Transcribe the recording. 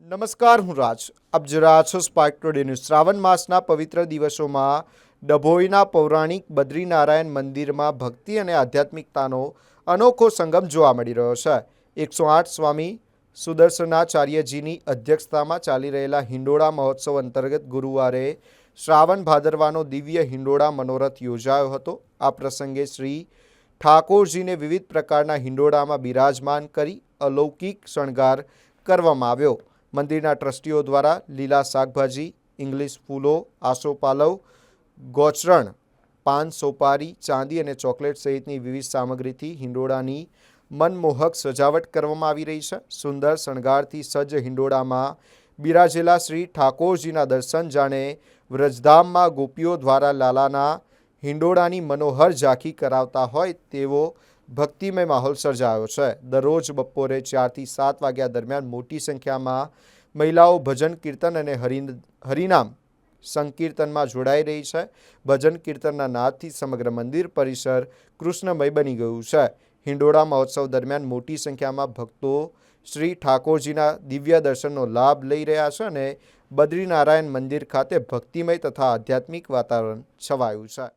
નમસ્કાર, હું રાજ. આપ જોઈ છો સ્પાર્ક ટુડે ન્યૂઝ. શ્રાવણ માસના પવિત્ર દિવસોમાં ડભોઈના પૌરાણિક બદ્રીનારાયણ મંદિરમાં ભક્તિ અને આધ્યાત્મિકતાનો અનોખો સંગમ જોવા મળી રહ્યો છે. 108 સ્વામી સુદર્શનાચાર્યજીની અધ્યક્ષતામાં ચાલી રહેલા હિંડોળા મહોત્સવ અંતર્ગત ગુરુવારે શ્રાવણ ભાદરવાનો દિવ્ય હિંડોળા મનોરથ યોજાયો હતો. આ પ્રસંગે શ્રી ઠાકોરજીને વિવિધ પ્રકારના હિંડોળામાં બિરાજમાન કરી અલૌકિક શણગાર કરવામાં આવ્યો. મંદિરના ટ્રસ્ટીઓ દ્વારા લીલા શાકભાજી, ઇંગ્લિશ ફૂલો, આસોપાલવ, ગોચરણ, પાન સોપારી, ચાંદી અને ચોકલેટ સહિતની વિવિધ સામગ્રીથી હિંડોળાની મનમોહક સજાવટ કરવામાં આવી રહી છે. સુંદર શણગારથી સજ્જ હિંડોળામાં બિરાજેલા શ્રી ઠાકોરજીના દર્શન જાણે વ્રજધામમાં ગોપીઓ દ્વારા લાલાના હિંડોળાની મનોહર ઝાંખી કરાવતા હોય તેવો ભક્તિમય માહોલ સર્જાયો છે. દરરોજ બપોરે 4 થી 7 વાગ્યા દરમિયાન મોટી સંખ્યામાં મહિલાઓ ભજન કીર્તન અને હરિનામ સંકીર્તનમાં જોડાઈ રહી છે. ભજન કીર્તનના નાદથી સમગ્ર મંદિર પરિસર કૃષ્ણમય બની ગયું છે. હિંડોળા મહોત્સવ દરમિયાન મોટી સંખ્યામાં ભક્તો શ્રી ઠાકોરજીના દિવ્ય દર્શનનો લાભ લઈ રહ્યા છે અને બદ્રીનારાયણ મંદિર ખાતે ભક્તિમય તથા આધ્યાત્મિક વાતાવરણ છવાયું છે.